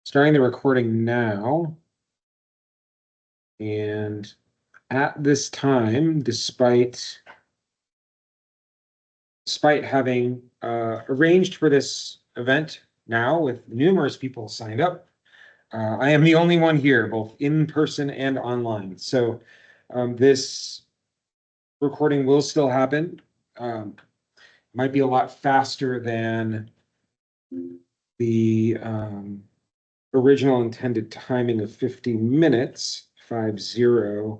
Starting the recording now. And at this time, despite having arranged for this event now with numerous people signed up, I am the only one here, both in person and online. So this recording will still happen. Might be a lot faster than the original intended timing of 50 minutes, 50,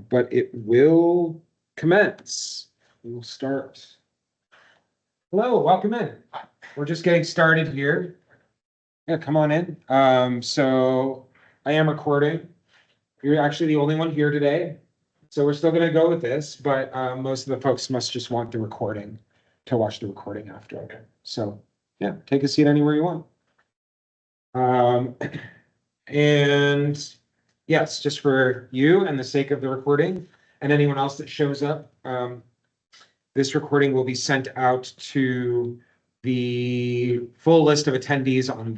but it will commence. We will start. Hello, welcome in. We're just getting started here. Yeah, come on in. So I am recording. You're actually the only one here today. So we're still going to go with this, but most of the folks must just want the recording to watch the recording after. Okay. So yeah, take a seat anywhere you want. And yes, just for you and the sake of the recording and anyone else that shows up, this recording will be sent out to the full list of attendees on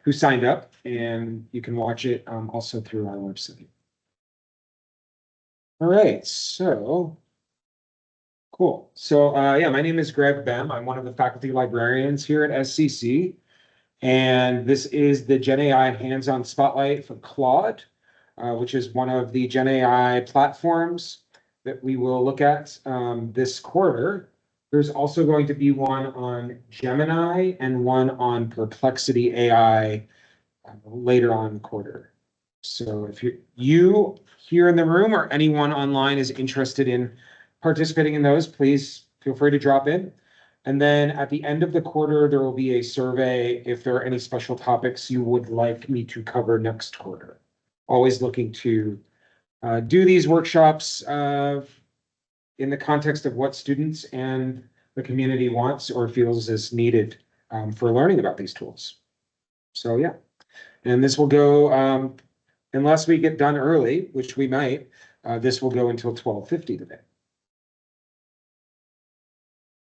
who signed up, and you can watch it also through our website. All right, so cool. So yeah, my name is Greg Bem. I'm one of the faculty librarians here at SCC. And this is the GenAI hands-on spotlight for Claude, which is one of the GenAI platforms that we will look at this quarter. There's also going to be one on Gemini and one on Perplexity AI later on in the quarter. So if you here in the room or anyone online is interested in participating in those, please feel free to drop in. And then at the end of the quarter, there will be a survey if there are any special topics you would like me to cover next quarter. Always looking to do these workshops in the context of what students and the community wants or feels is needed for learning about these tools. So yeah, and this will go, unless we get done early, which we might, this will go until 12:50 today.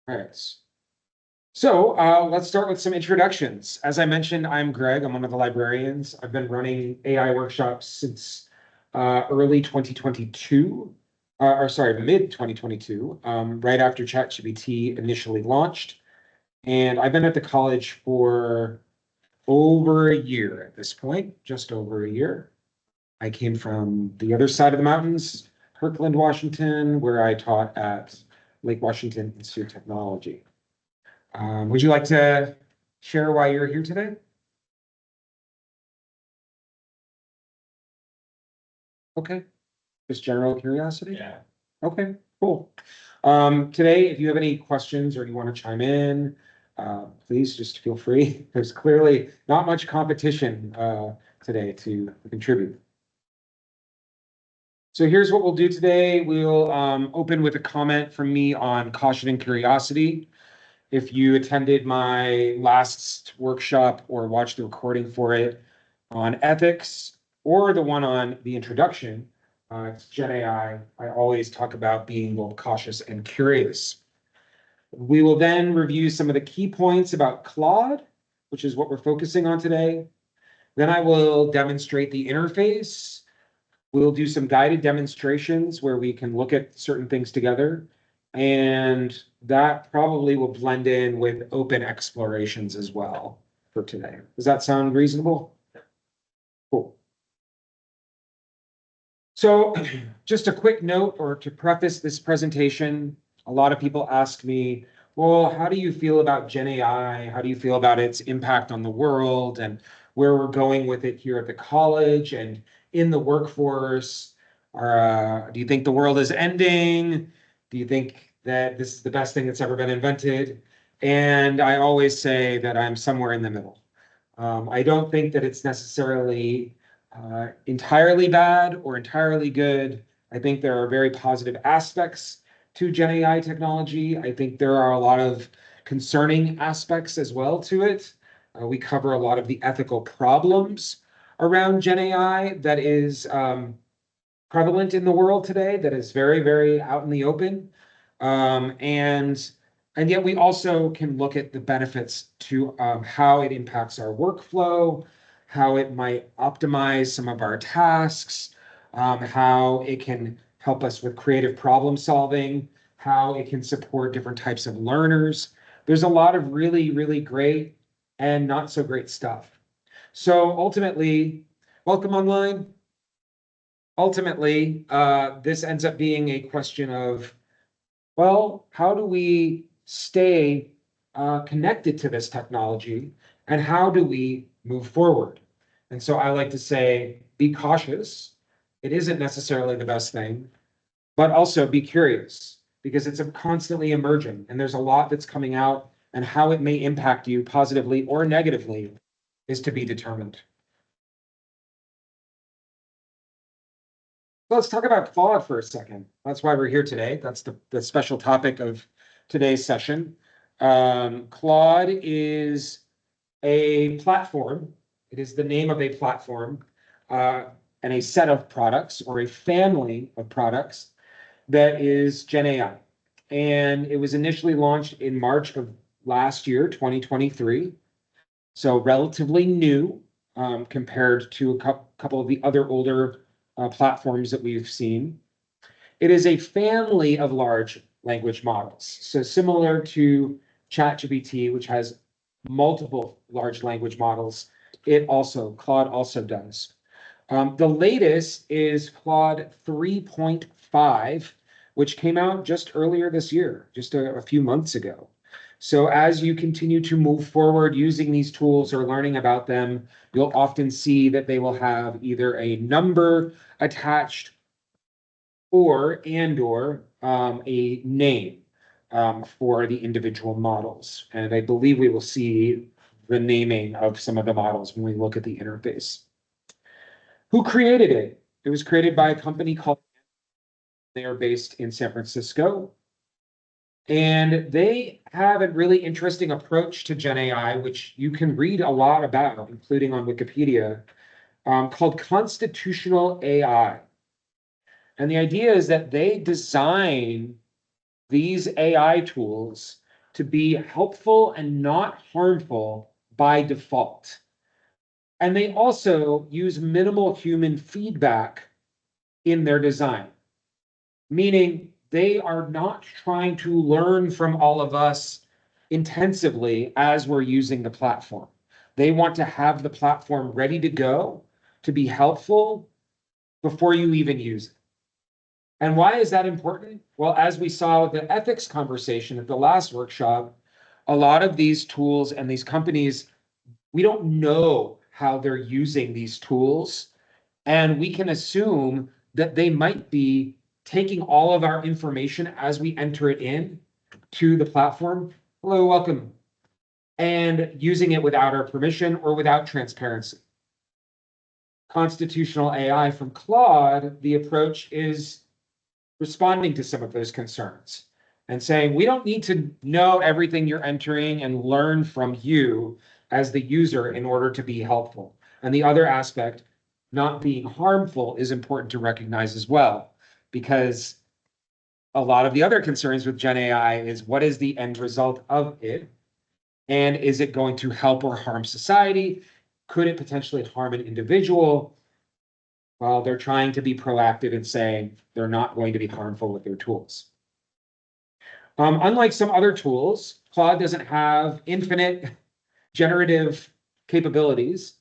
All right. So let's start with some introductions. As I mentioned, I'm Greg. I'm one of the librarians. I've been running AI workshops since early 2022, or sorry, mid 2022, right after ChatGPT initially launched. And I've been at the college for over a year at this point, just over a year. I came from the other side of the mountains, Kirkland, Washington, where I taught at Lake Washington Institute of Technology. Would you like to share why you're here today? Okay, just general curiosity? Yeah. Okay, cool. Today, if you have any questions or you want to chime in, please just feel free. There's clearly not much competition today to contribute. So here's what we'll do today. We'll open with a comment from me on caution and curiosity. If you attended my last workshop or watched the recording for it on ethics or the one on the introduction, it's GenAI, I always talk about being both cautious and curious. We will then review some of the key points about Claude, which is what we're focusing on today. Then I will demonstrate the interface. We'll do some guided demonstrations where we can look at certain things together. And that probably will blend in with open explorations as well for today. Does that sound reasonable? Cool. So just a quick note or to preface this presentation, a lot of people ask me, well, how do you feel about GenAI? How do you feel about its impact on the world and where we're going with it here at the college and in the workforce? Do you think the world is ending? Do you think that this is the best thing that's ever been invented? And I always say that I'm somewhere in the middle. I don't think that it's necessarily entirely bad or entirely good. I think there are very positive aspects to GenAI technology. I think there are a lot of concerning aspects as well to it. We cover a lot of the ethical problems around GenAI that is prevalent in the world today, that is very, very out in the open. And yet we also can look at the benefits to how it impacts our workflow, how it might optimize some of our tasks, how it can help us with creative problem solving, how it can support different types of learners. There's a lot of really, really great and not so great stuff. So ultimately, welcome online. Ultimately, this ends up being a question of, well, how do we stay connected to this technology and how do we move forward? And so I like to say, be cautious. It isn't necessarily the best thing, but also be curious because it's constantly emerging and there's a lot that's coming out, and how it may impact you positively or negatively is to be determined. Let's talk about Claude for a second. That's why we're here today. That's the special topic of today's session. Claude is a platform. It is the name of a platform and a set of products, or a family of products, that is GenAI. And it was initially launched in March of last year, 2023. So relatively new compared to a couple of the other older platforms that we've seen. It is a family of large language models. So similar to ChatGPT, which has multiple large language models, Claude also does. The latest is Claude 3.5, which came out just earlier this year, just a few months ago. So as you continue to move forward using these tools or learning about them, you'll often see that they will have either a number attached or a name for the individual models. And I believe we will see the naming of some of the models when we look at the interface. Who created it? It was created by a company called, they are based in San Francisco. And they have a really interesting approach to GenAI, which you can read a lot about, including on Wikipedia, called constitutional AI. And the idea is that they design these AI tools to be helpful and not harmful by default. And they also use minimal human feedback in their design, meaning they are not trying to learn from all of us intensively as we're using the platform. They want to have the platform ready to go to be helpful before you even use it. And why is that important? Well, as we saw with the ethics conversation at the last workshop, a lot of these tools and these companies, we don't know how they're using these tools. And we can assume that they might be taking all of our information as we enter it in to the platform. Hello, welcome. And using it without our permission or without transparency. Constitutional AI from Claude, the approach is responding to some of those concerns and saying, we don't need to know everything you're entering and learn from you as the user in order to be helpful. And the other aspect, not being harmful, is important to recognize as well, because a lot of the other concerns with GenAI is, what is the end result of it? And is it going to help or harm society? Could it potentially harm an individual? Well, they're trying to be proactive in saying they're not going to be harmful with their tools. Unlike some other tools, Claude doesn't have infinite generative capabilities.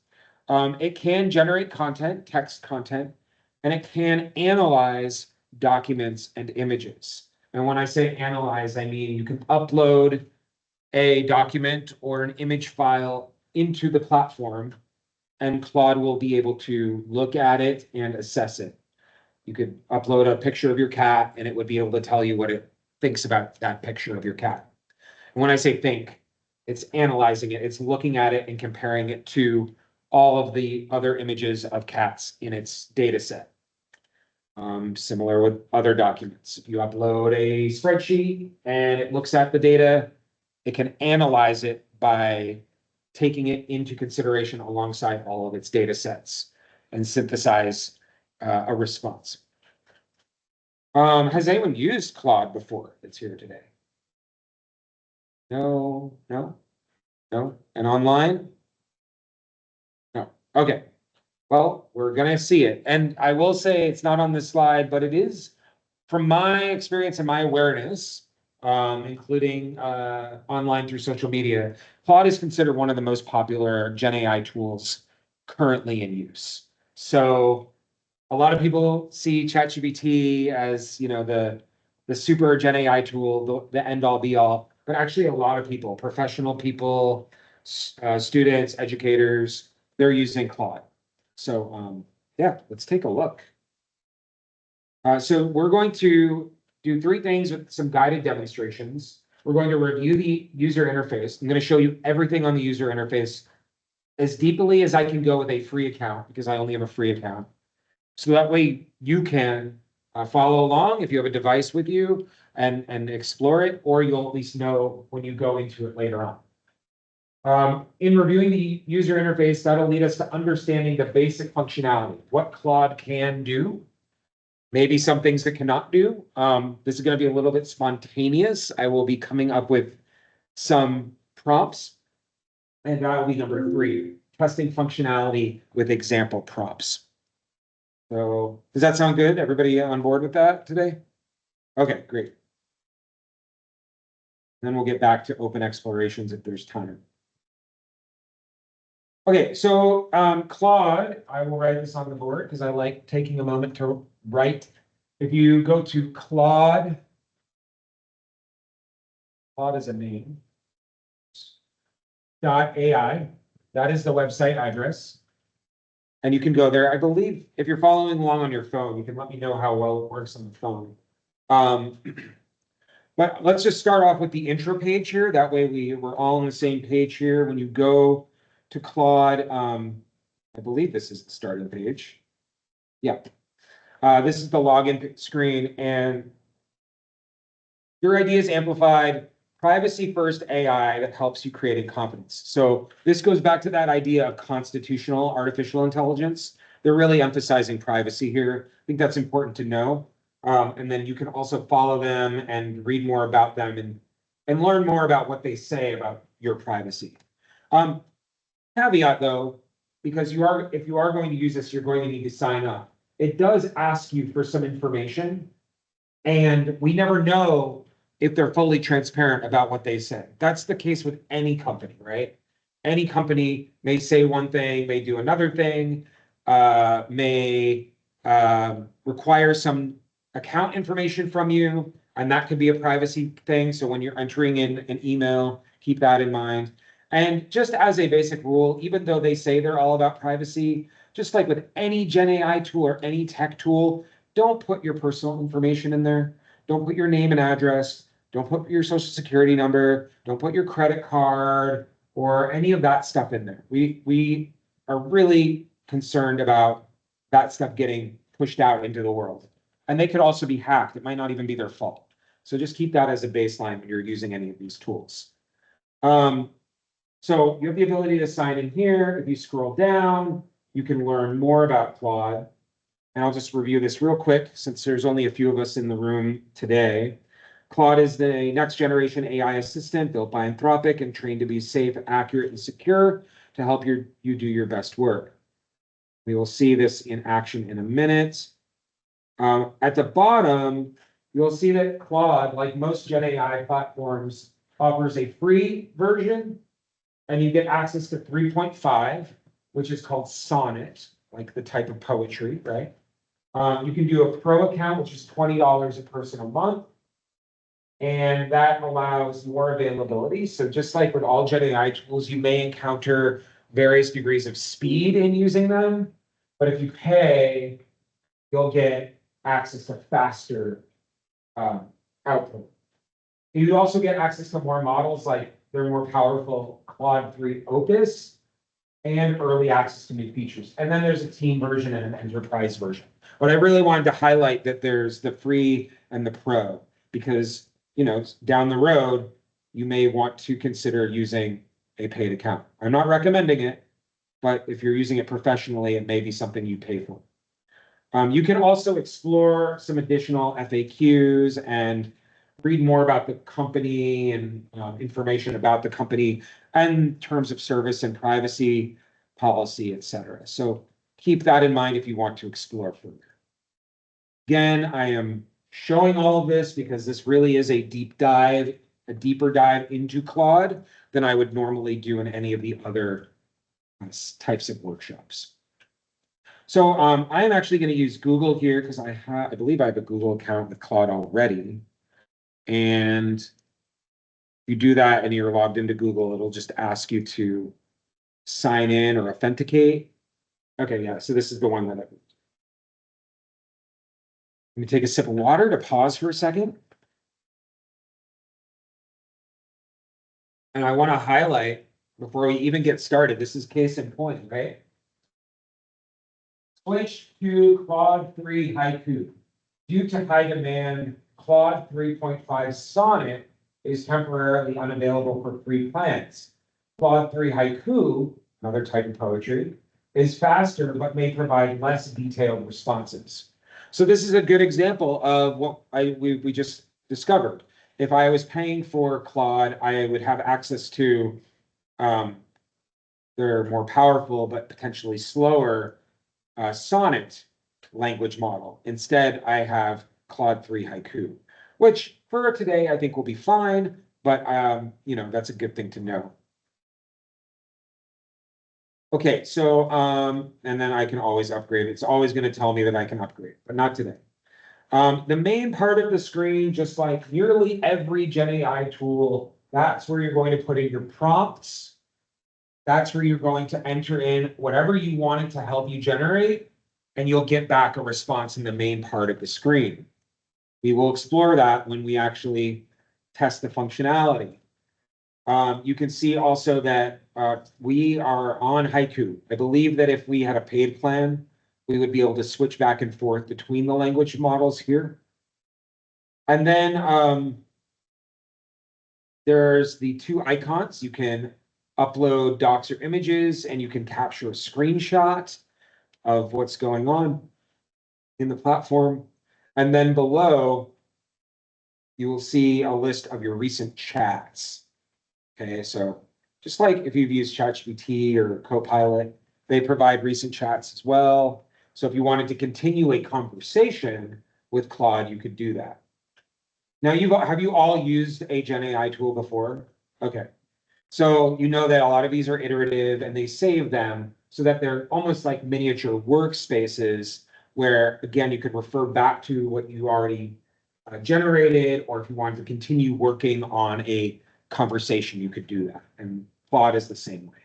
It can generate content, text content, and it can analyze documents and images. And when I say analyze, I mean you can upload a document or an image file into the platform, and Claude will be able to look at it and assess it. You could upload a picture of your cat, and it would be able to tell you what it thinks about that picture of your cat. And when I say think, it's analyzing it. It's looking at it and comparing it to all of the other images of cats in its data set. Similar with other documents. If you upload a spreadsheet and it looks at the data, it can analyze it by taking it into consideration alongside all of its data sets and synthesize a response. Has anyone used Claude before that's here today? No, no, no. And online? No. Okay, well, we're gonna see it. And I will say it's not on this slide, but it is, from my experience and my awareness, including online through social media, Claude is considered one of the most popular Gen AI tools currently in use. So a lot of people see ChatGPT as, the super Gen AI tool, the end all be all, but actually a lot of people, professional people, students, educators, they're using Claude. So yeah, let's take a look. So we're going to do three things with some guided demonstrations. We're going to review the user interface. I'm going to show you everything on the user interface as deeply as I can go with a free account, because I only have a free account. So that way you can follow along if you have a device with you and explore it, or you'll at least know when you go into it later on. In reviewing the user interface, that'll lead us to understanding the basic functionality, what Claude can do, maybe some things that cannot do. This is going to be a little bit spontaneous. I will be coming up with some prompts, and that will be number 3, testing functionality with example prompts. So does that sound good? Everybody on board with that today? Okay, great. Then we'll get back to open explorations if there's time. Okay, so Claude, I will write this on the board because I like taking a moment to write. If you go to Claude is a name, .ai, that is the website address. And you can go there. I believe if you're following along on your phone, you can let me know how well it works on the phone. But let's just start off with the intro page here. That way we're all on the same page here. When you go to Claude, I believe this is the starting page. Yep. This is the login screen, and your idea is amplified, privacy first AI that helps you create confidence. So this goes back to that idea of constitutional artificial intelligence. They're really emphasizing privacy here. I think that's important to know. And then you can also follow them and read more about them and learn more about what they say about your privacy. Caveat though, because if you are going to use this, you're going to need to sign up. It does ask you for some information, and we never know if they're fully transparent about what they say. That's the case with any company, right? Any company may say one thing, may do another thing, may require some account information from you, and that could be a privacy thing. So when you're entering in an email, keep that in mind. And just as a basic rule, even though they say they're all about privacy, just like with any Gen AI tool or any tech tool, don't put your personal information in there. Don't put your name and address. Don't put your social security number. Don't put your credit card or any of that stuff in there. We are really concerned about that stuff getting pushed out into the world. And they could also be hacked. It might not even be their fault. So just keep that as a baseline when you're using any of these tools. So you have the ability to sign in here. If you scroll down, you can learn more about Claude. And I'll just review this real quick since there's only a few of us in the room today. Claude is the next generation AI assistant built by Anthropic and trained to be safe, accurate, and secure to help you do your best work. We will see this in action in a minute. At the bottom, you'll see that Claude, like most Gen AI platforms, offers a free version, and you get access to 3.5, which is called Sonnet, like the type of poetry, right? You can do a pro account, which is $20 a person a month, and that allows more availability. So just like with all Gen AI tools, you may encounter various degrees of speed in using them, but if you pay, you'll get access to faster output. You also get access to more models, like their more powerful Claude 3 Opus, and early access to new features. And then there's a team version and an enterprise version. But I really wanted to highlight that there's the free and the pro, because down the road, you may want to consider using a paid account. I'm not recommending it, but if you're using it professionally, it may be something you pay for. You can also explore some additional FAQs and read more about the company and information about the company and terms of service and privacy. policy, etc. So keep that in mind if you want to explore further. Again, I am showing all of this because this really is a deeper dive into Claude than I would normally do in any of the other types of workshops. So I am actually going to use Google here because I believe I have a Google account with Claude already. And you do that and you're logged into Google, it'll just ask you to sign in or authenticate. Okay, yeah, so this is the one that let me take a sip of water to pause for a second. And I want to highlight before we even get started, this is case in point, right? Switch to Claude 3 Haiku. Due to high demand, Claude 3.5 Sonnet is temporarily unavailable for free plans. Claude 3 Haiku, another type of poetry, is faster but may provide less detailed responses. So this is a good example of what we just discovered. If I was paying for Claude, I would have access to their more powerful but potentially slower Sonnet language model. Instead, I have Claude 3 Haiku, which for today I think will be fine, but that's a good thing to know. Okay, so and then I can always upgrade. It's always going to tell me that I can upgrade, but not today. The main part of the screen, just like nearly every GenAI tool, that's where you're going to put in your prompts. That's where you're going to enter in whatever you want it to help you generate, and you'll get back a response in the main part of the screen. We will explore that when we actually test the functionality. You can see also that we are on Haiku. I believe that if we had a paid plan, we would be able to switch back and forth between the language models here. And then there's the two icons. You can upload docs or images, and you can capture a screenshot of what's going on in the platform. And then below, you will see a list of your recent chats. Okay, so just like if you've used ChatGPT or Copilot, they provide recent chats as well. So if you wanted to continue a conversation with Claude, you could do that. Now, have you all used a GenAI tool before? Okay. So you know that a lot of these are iterative and they save them so that they're almost like miniature workspaces where, again, you could refer back to what you already generated, or if you wanted to continue working on a conversation, you could do that. And Claude is the same way.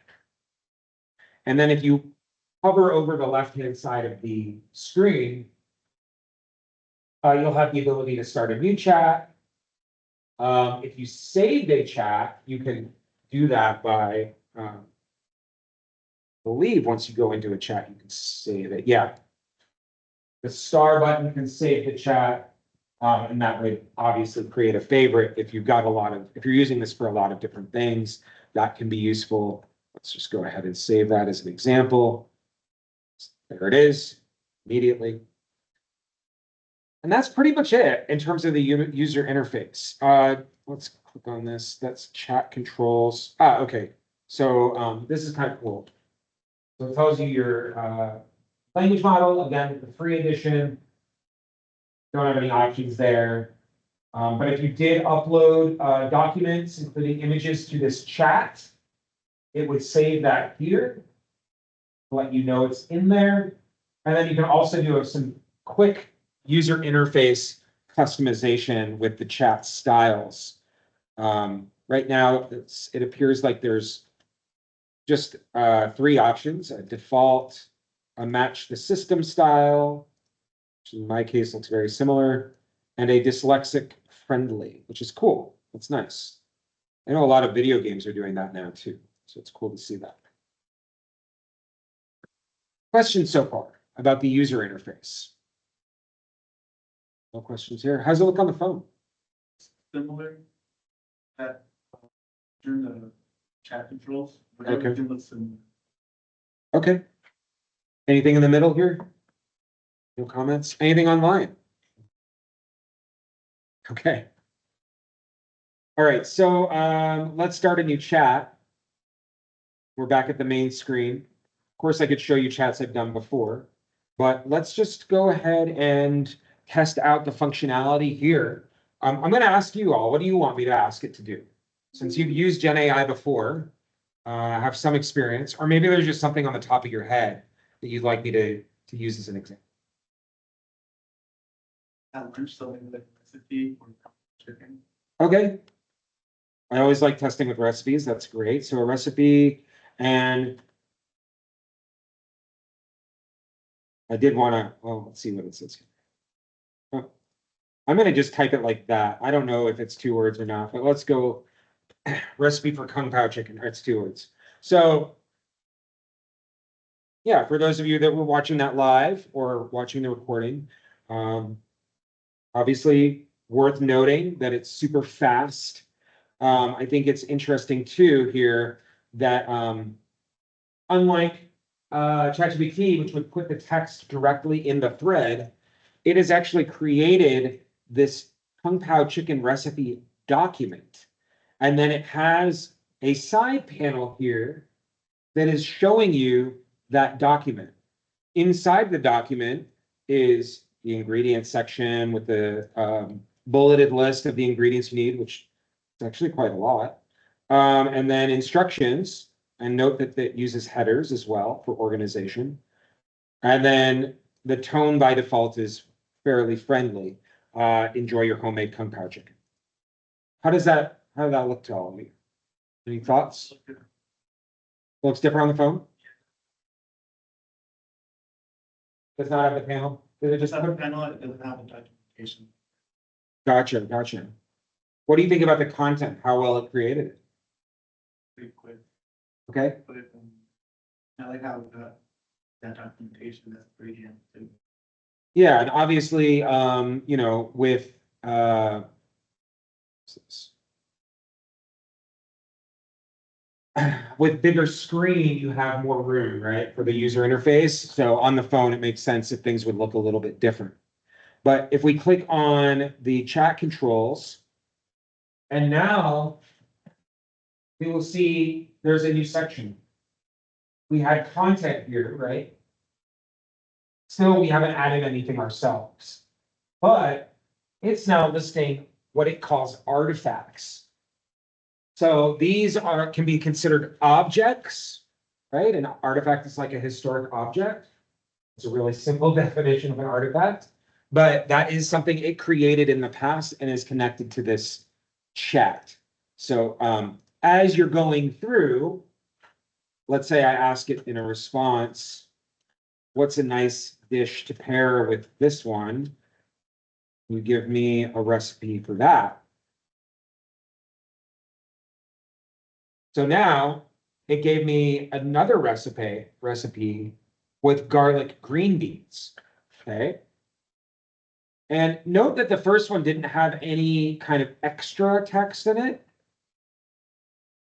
And then if you hover over the left-hand side of the screen, you'll have the ability to start a new chat. If you saved a chat, you can do that by, I believe once you go into a chat, you can save it. Yeah. The star button can save the chat. And that would obviously create a favorite if you've got if you're using this for a lot of different things, that can be useful. Let's just go ahead and save that as an example. There it is, immediately. And that's pretty much it in terms of the user interface. Let's click on this. That's chat controls. Okay. So this is kind of cool. So it tells you your language model, again, the free edition. Don't have any options there. But if you did upload documents, including images, to this chat, it would save that here, let you know it's in there. And then you can also do some quick user interface customization with the chat styles. Right now, it appears like there's just 3 options: a default, a match the system style, which in my case looks very similar, and a dyslexic friendly, which is cool. That's nice. I know a lot of video games are doing that now too, so it's cool to see that. Questions so far about the user interface? No questions here. How's it look on the phone? Similar. That during the chat controls. Okay. Okay. Anything in the middle here? No comments? Anything online? Okay. All right, so let's start a new chat. We're back at the main screen. course, I could show you chats I've done before, but let's just go ahead and test out the functionality here. I'm going to ask you all, what do you want me to ask it to do? Since you've used GenAI before, have some experience, or maybe there's just something on the top of your head that you'd like me to use as an example. At lunch, so like the recipe for chicken. Okay. I always like testing with recipes. That's great. So a recipe, and I did want to, well, let's see what it says. Oh, I'm going to just type it like that. I don't know if it's 2 words or not, but let's go recipe for Kung Pao chicken. It's 2 words. So yeah, for those of you that were watching that live or watching the recording, obviously worth noting that it's super fast. I think it's interesting too here that unlike ChatGPT, which would put the text directly in the thread, it has actually created this Kung Pao chicken recipe document. And then it has a side panel here that is showing you that document. Inside the document is the ingredients section with the bulleted list of the ingredients you need, which is actually quite a lot. And then instructions, and note that it uses headers as well for organization. And then the tone by default is fairly friendly. Enjoy your homemade Kung Pao chicken. How did that look to all of you? Any thoughts? Looks different on the phone? Does not have the panel? Did it just Just have a panel, it doesn't have a documentation. Gotcha, gotcha. What do you think about the content? How well it created it? Pretty quick, Okay, but I like how we got that documentation, that's pretty handy too. yeah, and obviously, you know, with with bigger screen, you have more room, right, for the user interface. So on the phone, it makes sense if things would look a little bit different. But if we click on the chat controls, and now we will see there's a new section. We had content here, right? Still, we haven't added anything ourselves, but it's now listing what it calls artifacts. So these can be considered objects, right? An artifact is like a historic object. It's a really simple definition of an artifact, but that is something it created in the past and is connected to this chat. So as you're going through, let's say I ask it in a response, what's a nice dish to pair with this one? You give me a recipe for that. So now it gave me another recipe with garlic green beans. Okay. And note that the first one didn't have any kind of extra text in it.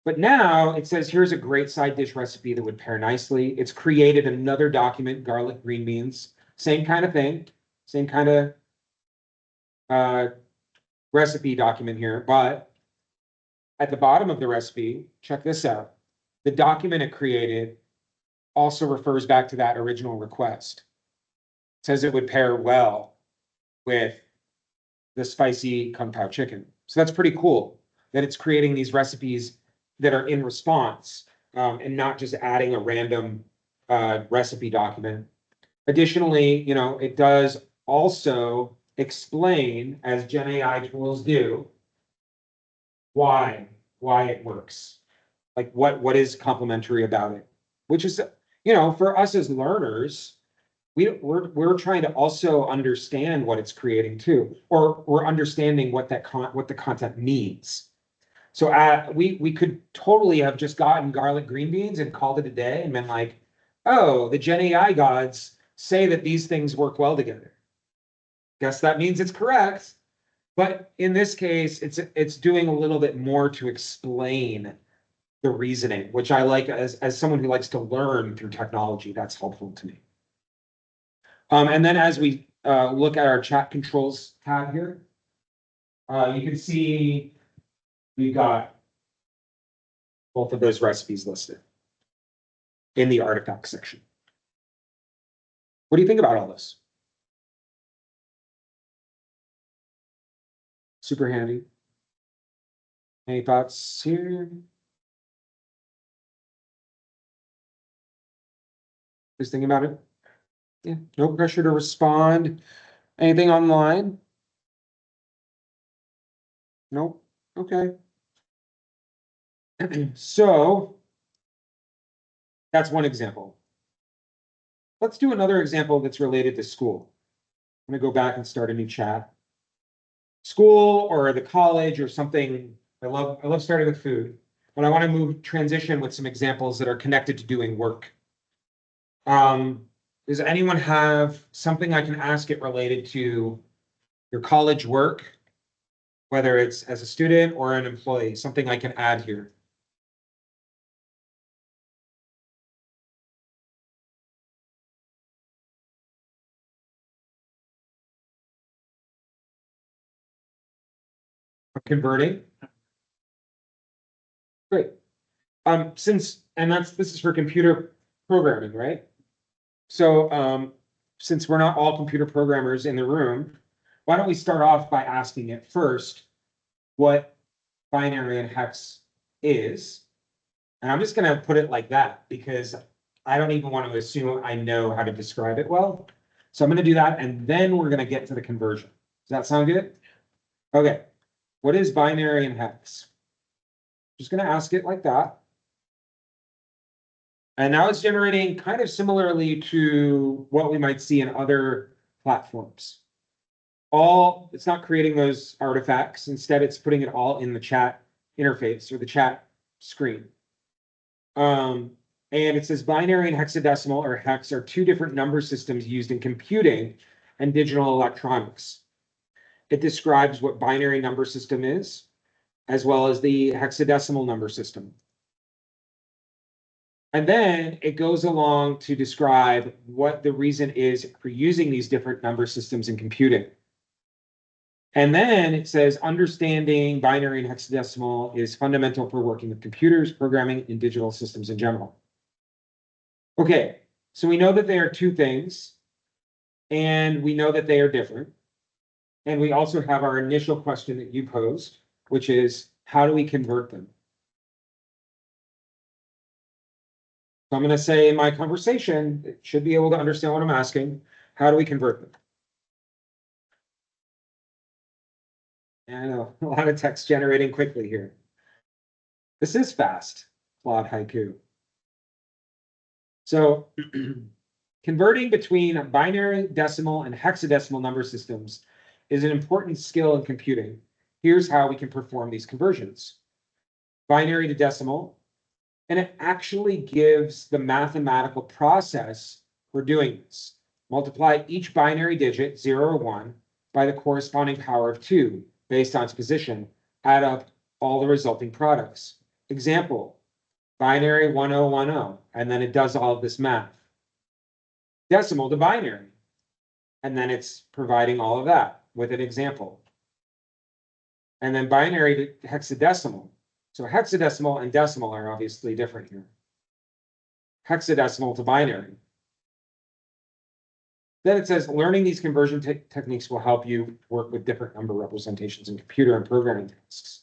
But now it says, here's a great side dish recipe that would pair nicely. It's created another document, garlic green beans, same kind of thing, same kind of recipe document here. But at the bottom of the recipe, check this out. The document it created also refers back to that original request. It says it would pair well with the spicy Kung Pao chicken. So that's pretty cool that it's creating these recipes that are in response and not just adding a random recipe document. Additionally, you know, it does also explain, as GenAI tools do, why it works. Like what is complementary about it, which is, you know, for us as learners, we're trying to also understand what it's creating too, or we're understanding what the content means. So we could totally have just gotten garlic green beans and called it a day and been like, oh, the Gen AI gods say that these things work well together. Guess that means it's correct. But in this case, it's doing a little bit more to explain the reasoning, which I like as someone who likes to learn through technology. That's helpful to me. And then as we look at our chat controls tab here, you can see we've got both of those recipes listed. in the artifact section. What do you think about all this? Super handy. Any thoughts here? Just thinking about it? Yeah, no pressure to respond. Anything online? Nope. Okay. So that's one example. Let's do another example that's related to school. I'm gonna go back and start a new chat. School or the college or something. I love starting with food, but I want to transition with some examples that are connected to doing work. Does anyone have something I can ask it related to your college work, whether it's as a student or an employee, something I can add here? Converting. Great. This is for computer programming, right? So, since we're not all computer programmers in the room, why don't we start off by asking it first what binary and hex is? And I'm just gonna put it like that because I don't even want to assume I know how to describe it well. So I'm gonna do that, and then we're gonna get to the conversion. Does that sound good? Okay. What is binary and hex? Just gonna ask it like that. And now it's generating kind of similarly to what we might see in other platforms. It's not creating those artifacts. Instead, it's putting it all in the chat interface or the chat screen. And it says binary and hexadecimal or hex are two different number systems used in computing and digital electronics. It describes what binary number system is, as well as the hexadecimal number system. And then it goes along to describe what the reason is for using these different number systems in computing. And then it says understanding binary and hexadecimal is fundamental for working with computers, programming, and digital systems in general. Okay, so we know that they are two things, and we know that they are different. And we also have our initial question that you posed, which is, how do we convert them? So I'm going to say in my conversation, it should be able to understand what I'm asking. How do we convert them? And I know a lot of text generating quickly here. This is fast, Claude Haiku. So converting between binary, decimal, and hexadecimal number systems is an important skill in computing. Here's how we can perform these conversions. Binary to decimal, and it actually gives the mathematical process for doing this. Multiply each binary digit, 0 or 1, by the corresponding power of 2, based on its position. Add up all the resulting products. Example, binary 1010, and then it does all of this math. Decimal to binary, and then it's providing all of that with an example. And then binary to hexadecimal. So hexadecimal and decimal are obviously different here. Hexadecimal to binary. Then it says learning these conversion techniques will help you work with different number representations in computer and programming tasks.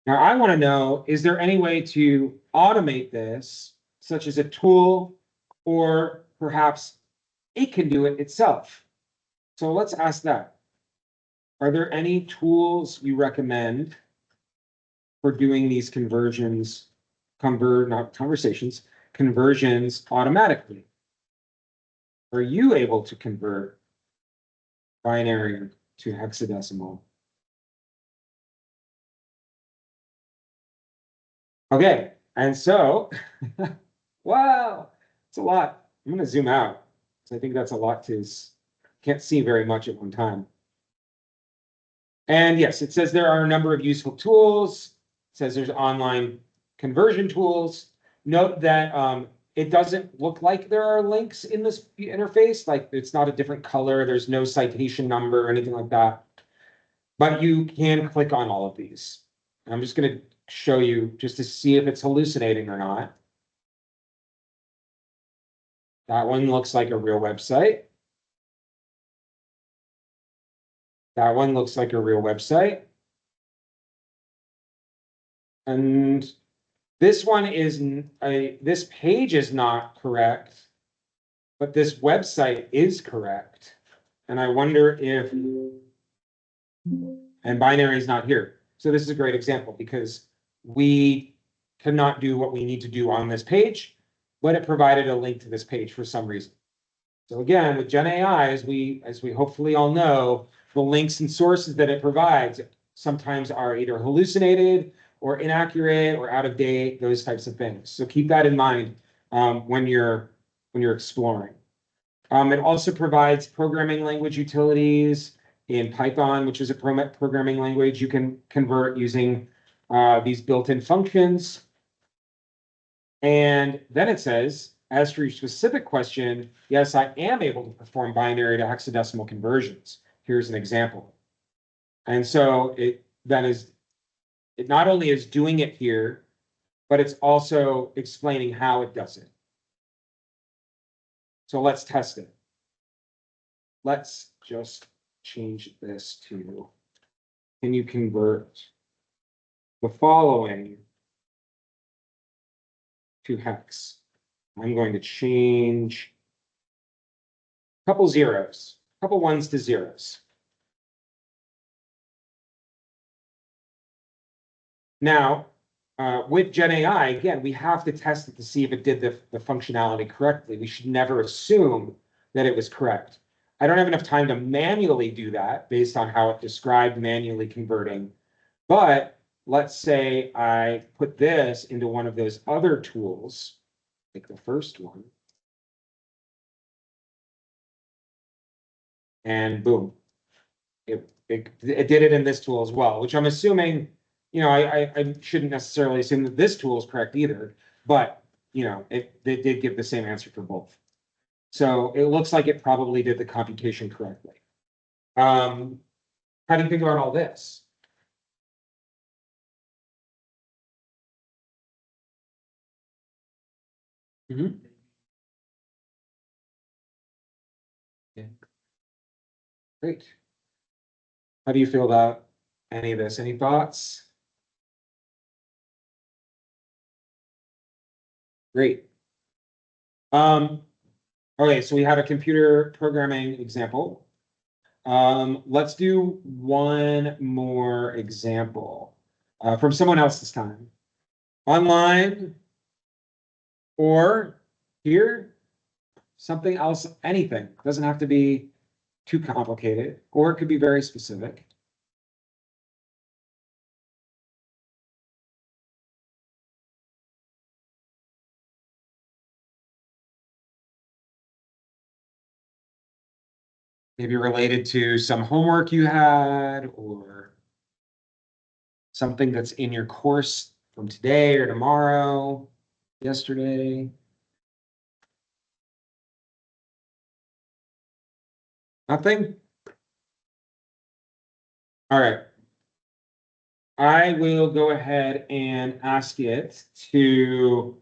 Now I want to know, is there any way to automate this, such as a tool, or perhaps it can do it itself? So let's ask that. Are there any tools you recommend for doing these conversions, conversions automatically? Are you able to convert binary to hexadecimal? Okay, and so, wow, it's a lot. I'm going to zoom out. So I think that's a lot to, can't see very much at one time. And yes, it says there are a number of useful tools. It says there's online conversion tools. Note that it doesn't look like there are links in this interface, like it's not a different color, there's no citation number or anything like that. But you can click on all of these. I'm just going to show you just to see if it's hallucinating or not. That one looks like a real website. That one looks like a real website. And this one is this page is not correct, but this website is correct. And I wonder if, and binary is not here. So this is a great example because we cannot do what we need to do on this page, but it provided a link to this page for some reason. So again, with GenAI, as we hopefully all know, the links and sources that it provides sometimes are either hallucinated or inaccurate or out of date, those types of things. So keep that in mind when you're exploring. It also provides programming language utilities in Python, which is a programming language you can convert using these built-in functions. And then it says, as for your specific question, yes, I am able to perform binary to hexadecimal conversions. Here's an example. And so it not only is doing it here, but it's also explaining how it does it. So let's test it. Let's just change this to, can you convert the following to hex? I'm going to change a couple zeros, a couple ones to zeros. Now, with GenAI, again, we have to test it to see if it did the functionality correctly. We should never assume that it was correct. I don't have enough time to manually do that based on how it described manually converting. But let's say I put this into one of those other tools, like the first one. And boom, it did it in this tool as well, which I'm assuming, I shouldn't necessarily assume that this tool is correct either, but it did give the same answer for both. So it looks like it probably did the computation correctly. How do you think about all this? Mm-hmm. Yeah. Great. How do you feel about any of this? Any thoughts? Great. Okay, so we have a computer programming example. Let's do one more example from someone else this time. Online or here, something else, anything. Doesn't have to be too complicated, or it could be very specific. Maybe related to some homework you had or something that's in your course from today or tomorrow, yesterday. Nothing? All right. I will go ahead and ask it to,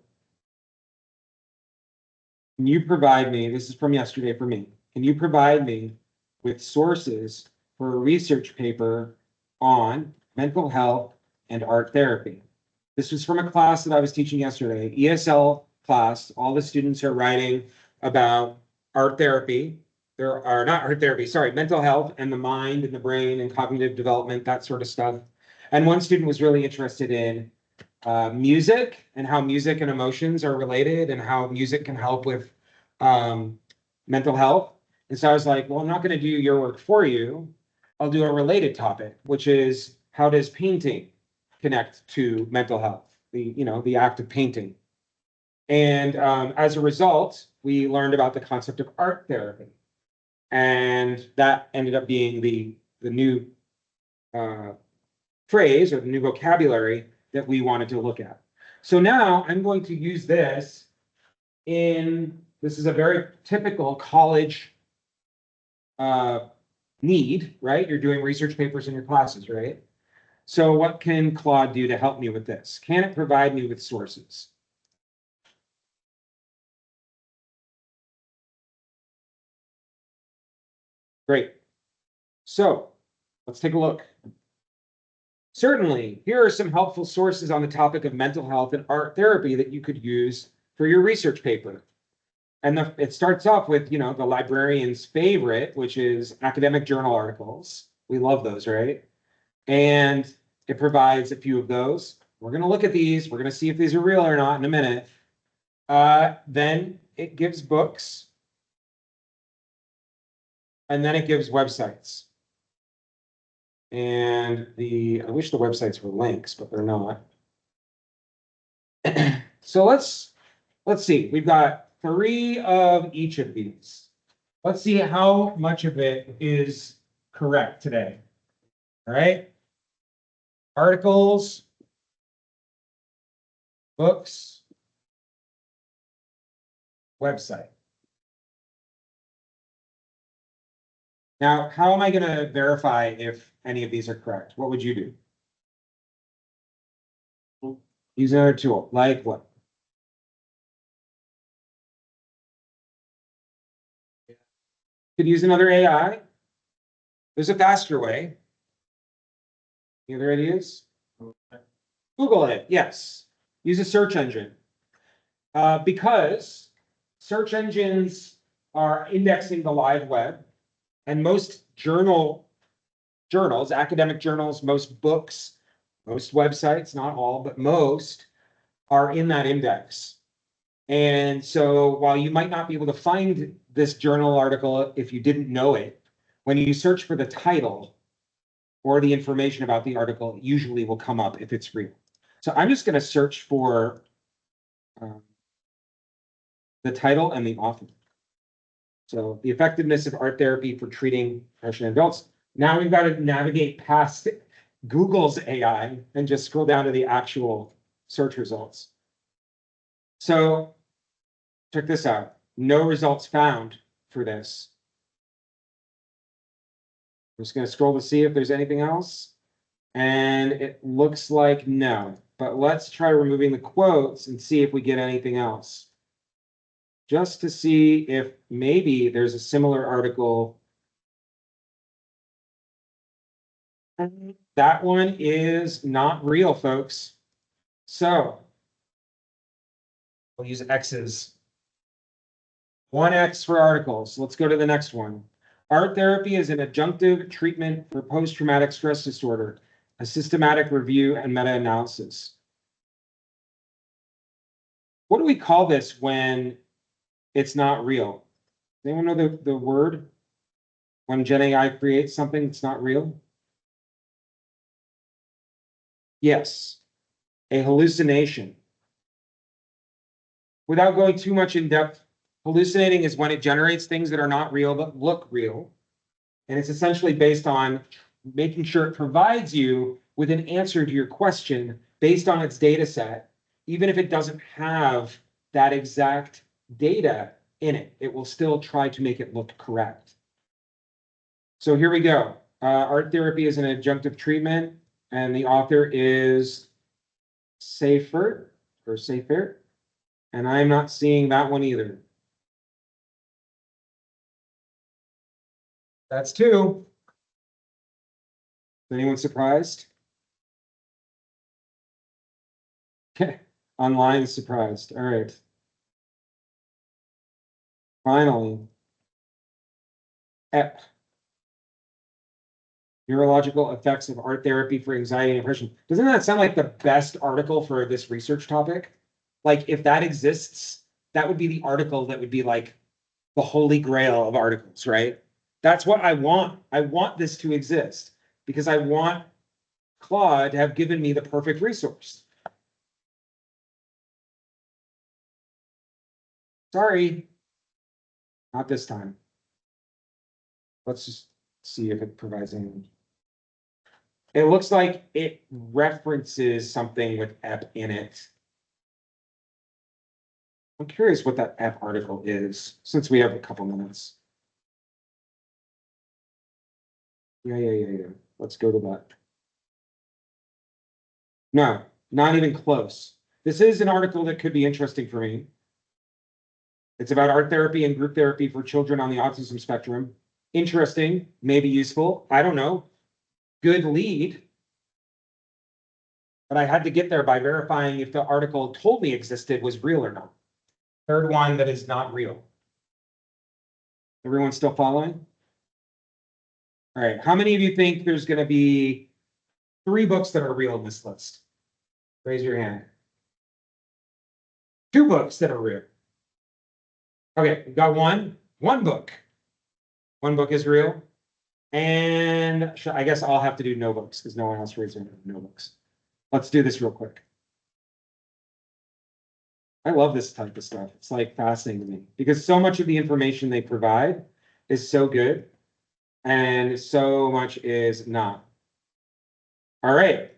can you provide me, this is from yesterday for me, can you provide me with sources for a research paper on mental health and art therapy? This was from a class that I was teaching yesterday, ESL class. All the students are writing about art therapy. There are not art therapy, sorry, mental health and the mind and the brain and cognitive development, that sort of stuff. And one student was really interested in music and how music and emotions are related and how music can help with mental health. And so I was like, well, I'm not going to do your work for you. I'll do a related topic, which is how does painting connect to mental health, the act of painting. And as a result, we learned about the concept of art therapy. And that ended up being the new phrase or the new vocabulary that we wanted to look at. So now I'm going to use this this is a very typical college need, right? You're doing research papers in your classes, right? So what can Claude do to help me with this? Can it provide me with sources? Great. So let's take a look. Certainly, here are some helpful sources on the topic of mental health and art therapy that you could use for your research paper. And it starts off with, the librarian's favorite, which is academic journal articles. We love those, right? And it provides a few of those. We're going to look at these. We're going to see if these are real or not in a minute. Then it gives books. And then it gives websites. And I wish the websites were links, but they're not. So let's see. We've got 3 of each of these. Let's see how much of it is correct today. All right. Articles, books, website. Now, how am I going to verify if any of these are correct? What would you do? Use another tool, like what? Could use another AI. There's a faster way. Any other ideas? Google it, yes. Use a search engine. Because search engines are indexing the live web, and most journals, academic journals, most books, most websites, not all, but most are in that index. And so while you might not be able to find this journal article if you didn't know it, when you search for the title or the information about the article, it usually will come up if it's real. So I'm just going to search for the title and the author. So the effectiveness of art therapy for treating depression in adults. Now we've got to navigate past Google's AI and just scroll down to the actual search results. So check this out. No results found for this. I'm just going to scroll to see if there's anything else. And it looks like no. But let's try removing the quotes and see if we get anything else. Just to see if maybe there's a similar article. That one is not real, folks. So we'll use X's. 1X for articles. Let's go to the next one. Art therapy is an adjunctive treatment for post-traumatic stress disorder, a systematic review and meta-analysis. What do we call this when it's not real? Does anyone know the word when GenAI creates something that's not real? Yes, a hallucination. Without going too much in depth, hallucinating is when it generates things that are not real but look real. And it's essentially based on making sure it provides you with an answer to your question based on its data set, even if it doesn't have that exact data in it. It will still try to make it look correct. So here we go. Art therapy is an adjunctive treatment, and the author is Safer, and I'm not seeing that one either. That's 2. Is anyone surprised? Okay, online is surprised. All right. Finally, EP. Neurological effects of art therapy for anxiety and depression. Doesn't that sound like the best article for this research topic? Like if that exists, that would be the article that would be like the holy grail of articles, right? That's what I want. I want this to exist because I want Claude to have given me the perfect resource. Sorry, not this time. Let's just see if it provides anything. It looks like it references something with EP in it. I'm curious what that EP article is, since we have a couple minutes. Yeah. Let's go to that. No, not even close. This is an article that could be interesting for me. It's about art therapy and group therapy for children on the autism spectrum. interesting, maybe useful. I don't know. Good lead. But I had to get there by verifying if the article told me existed was real or not. Third one that is not real. Everyone still following? All right. How many of you think there's going to be 3 books that are real in this list? Raise your hand. 2 books that are real. Okay, we got one book. One book is real. And I guess I'll have to do no books because no one else raised their hand. No books. Let's do this real quick. I love this type of stuff. It's like fascinating to me because so much of the information they provide is so good and so much is not. All right.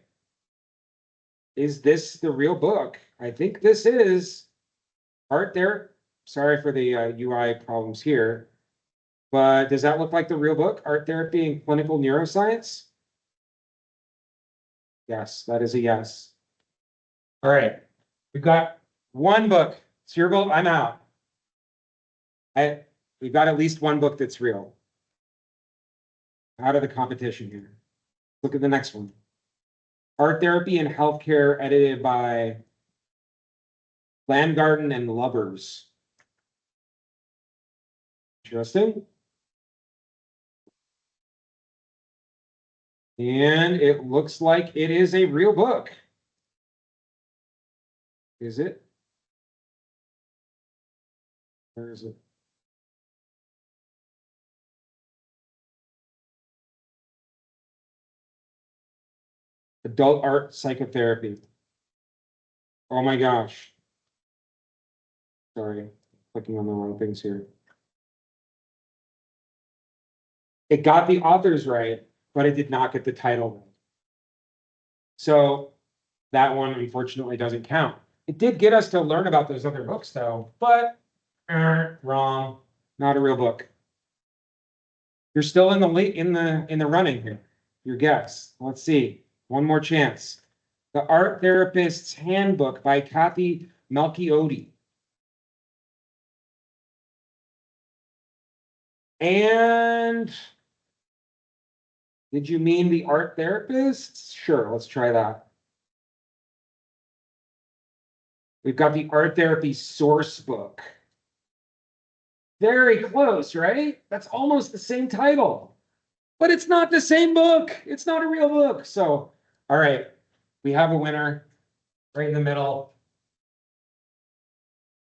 Is this the real book? I think this is. Art there. Sorry for the UI problems here. But does that look like the real book? Art Therapy and Clinical Neuroscience? Yes, that is a yes. All right. We've got one book. It's your vote. I'm out. We've got at least one book that's real. Out of the competition here. Look at the next one. Art Therapy and Healthcare, edited by Landgarden and Lubbers. Interesting. And it looks like it is a real book. Is it? Where is it? Adult art psychotherapy. Oh my gosh. Sorry, clicking on the wrong things here. It got the authors right, but it did not get the title right. So that one unfortunately doesn't count. It did get us to learn about those other books though, but wrong. Not a real book. You're still in the running here. Your guess. Let's see. One more chance. The Art Therapist's Handbook by Kathy Melchiodi. And did you mean the art therapist? Sure, let's try that. We've got the Art Therapy Source Book. Very close, right? That's almost the same title, but it's not the same book. It's not a real book. So, all right, we have a winner right in the middle.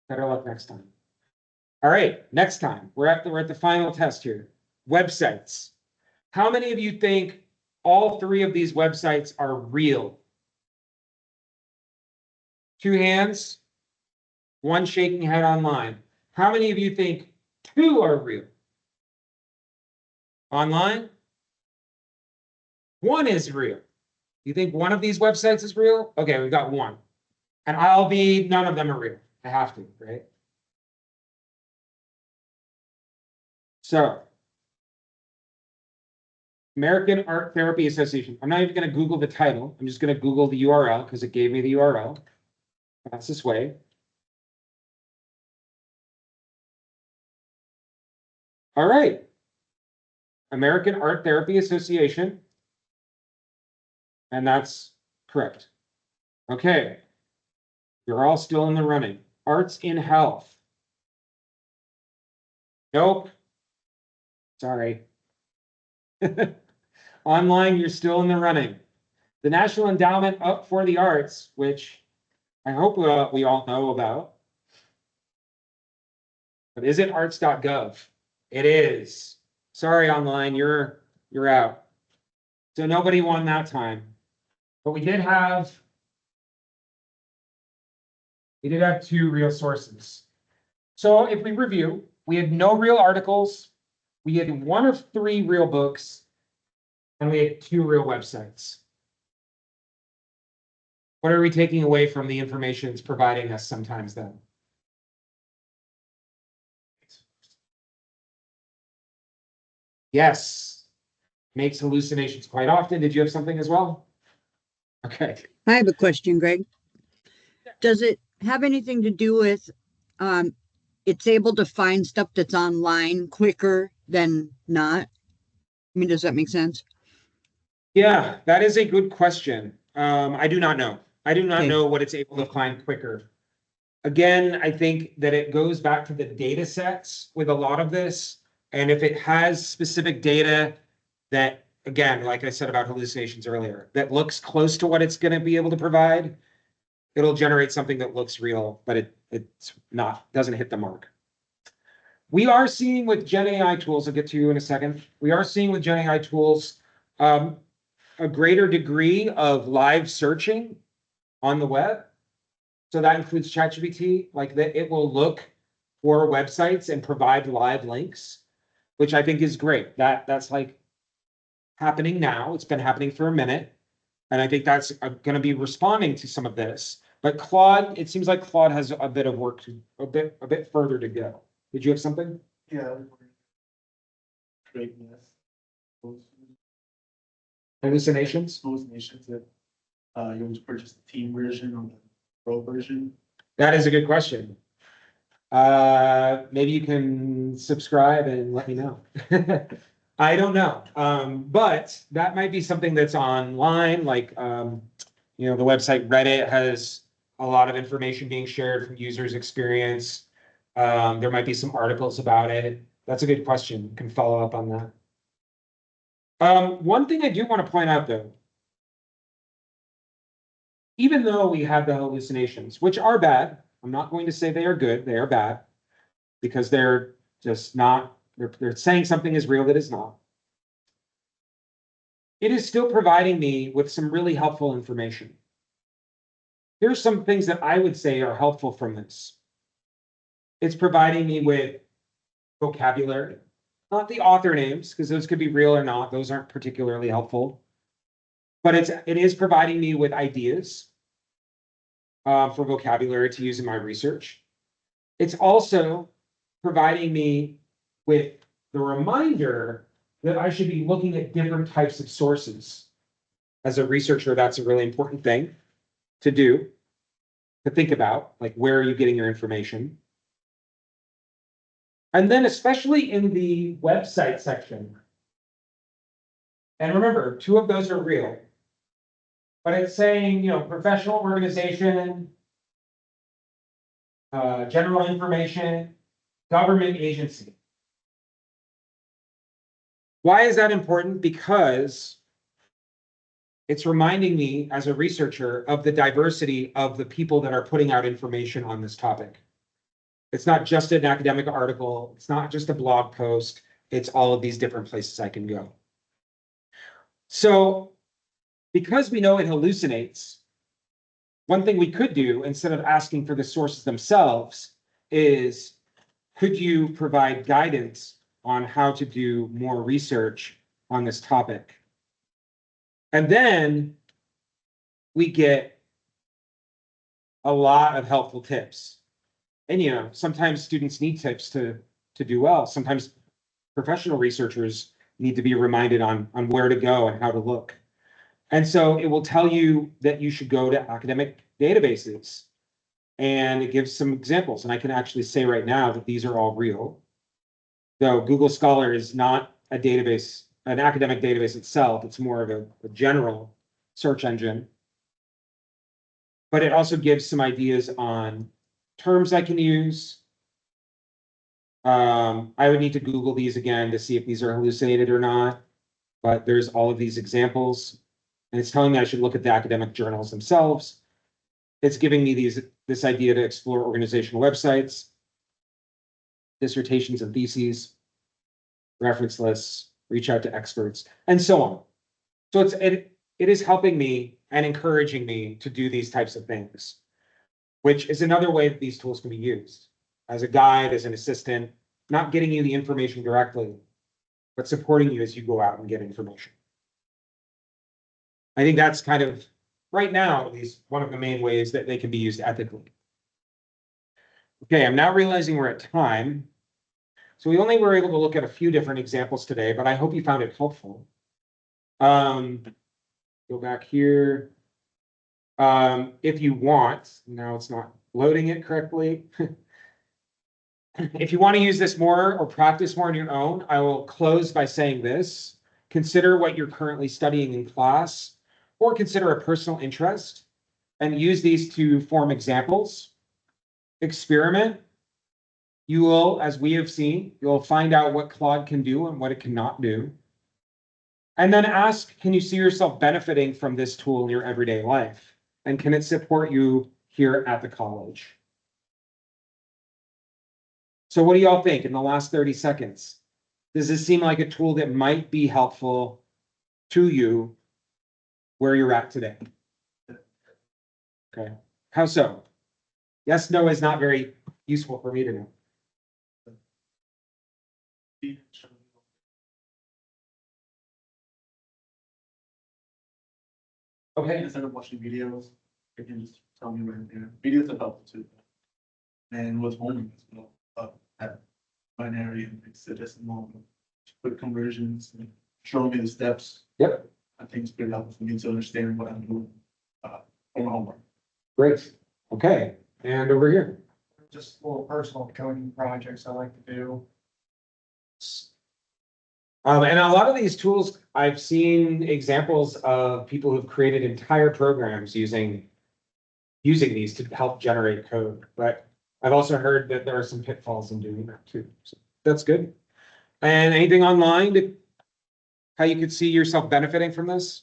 Better luck next time. All right, next time we're at the final test here. Websites. How many of you think all 3 of these websites are real? 2 hands, 1 shaking head online. How many of you think 2 are real? Online? 1 is real. You think 1 of these websites is real? Okay, we've got 1. And none of them are real. I have to, right? So, American Art Therapy Association. I'm not even going to Google the title. I'm just going to Google the URL because it gave me the URL. That's this way. All right. American Art Therapy Association. And that's correct. Okay. You're all still in the running. Arts in Health. Nope. Sorry. Online, you're still in the running. The National Endowment for the Arts, which I hope we all know about. But is it arts.gov? It is. Sorry, online, you're out. So nobody won that time. But we did have 2 real sources. So if we review, we had no real articles, we had 1 of 3 real books, and we had 2 real websites. What are we taking away from the information it's providing us sometimes then? Yes, makes hallucinations quite often. Did you have something as well? Okay. I have a question, Greg. Does it have anything to do with it's able to find stuff that's online quicker than not? I mean, does that make sense? Yeah, that is a good question. I do not know. I do not Okay. know what it's able to find quicker. Again, I think that it goes back to the data sets with a lot of this. And if it has specific data that, again, like I said about hallucinations earlier, that looks close to what it's going to be able to provide, it'll generate something that looks real, but it's not, doesn't hit the mark. We are seeing with Gen AI tools, I'll get to you in a second. We are seeing with Gen AI tools a greater degree of live searching on the web. So that includes ChatGPT, like that it will look for websites and provide live links, which I think is great. That's like happening now. It's been happening for a minute. And I think that's going to be responding to some of this. But Claude, it seems like Claude has a bit of work to a bit further to go. Did you have something? Yeah. Creating this. Hallucinations? Hallucinations that, you want to purchase the team version or the pro version. That is a good question. Maybe you can subscribe and let me know. I don't know. But that might be something that's online, like, you know, the website Reddit has a lot of information being shared from users' experience. There might be some articles about it. That's a good question. You can follow up on that. One thing I do want to point out, though, even though we have the hallucinations, which are bad, I'm not going to say they are good, they are bad, because they're just not, they're saying something is real that is not. It is still providing me with some really helpful information. Here's some things that I would say are helpful from this. It's providing me with vocabulary, not the author names, because those could be real or not. Those aren't particularly helpful. But it is providing me with ideas for vocabulary to use in my research. It's also providing me with the reminder that I should be looking at different types of sources. As a researcher, that's a really important thing to do, to think about, like, where are you getting your information? And then especially in the website section. And remember, two of those are real. But it's saying, you know, professional organization, general information, government agency. Why is that important? Because it's reminding me as a researcher of the diversity of the people that are putting out information on this topic. It's not just an academic article. It's not just a blog post. It's all of these different places I can go. So because we know it hallucinates, one thing we could do instead of asking for the sources themselves is, could you provide guidance on how to do more research on this topic? And then we get a lot of helpful tips. And, you know, sometimes students need tips to do well. Sometimes professional researchers need to be reminded on where to go and how to look. And so it will tell you that you should go to academic databases. And it gives some examples. And I can actually say right now that these are all real. Though Google Scholar is not a database, an academic database itself. It's more of a general search engine. But it also gives some ideas on terms I can use. I would need to Google these again to see if these are hallucinated or not. But there's all of these examples. And it's telling me I should look at the academic journals themselves. It's giving me this idea to explore organizational websites, dissertations and theses, reference lists, reach out to experts, and so on. So it is helping me and encouraging me to do these types of things, which is another way that these tools can be used as a guide, as an assistant, not getting you the information directly, but supporting you as you go out and get information. I think that's kind of, right now, at least, one of the main ways that they can be used ethically. Okay, I'm now realizing we're at time. So we only were able to look at a few different examples today, but I hope you found it helpful. Go back here. If you want, now it's not loading it correctly. if you want to use this more or practice more on your own, I will close by saying this. Consider what you're currently studying in class, or consider a personal interest, and use these to form examples. Experiment. You will, as we have seen, you'll find out what Claude can do and what it cannot do. And then ask, can you see yourself benefiting from this tool in your everyday life? And can it support you here at the college? So what do y'all think in the last 30 seconds? Does this seem like a tool that might be helpful to you where you're at today? Okay, how so? Yes, no is not very useful for me to know. Okay, Instead of watching videos, it can just tell me right there. Videos are helpful too. And with homework as well, at binary and hexadecimal, quick conversions, and showing me the steps. yep, I think it's pretty helpful for me to understand what I'm doing for my homework. great. Okay, and over here. Just little personal coding projects I like to do. And a lot of these tools, I've seen examples of people who've created entire programs using these to help generate code. But I've also heard that there are some pitfalls in doing that too. So that's good. And anything online how you could see yourself benefiting from this?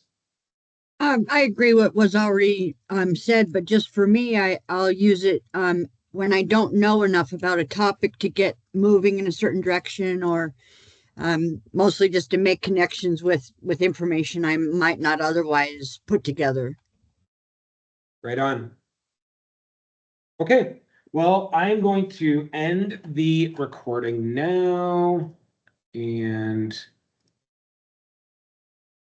I agree what was already said, but just for me, I'll use it when I don't know enough about a topic to get moving in a certain direction, or mostly just to make connections with information I might not otherwise put together. Right on. Okay, well, I'm going to end the recording now.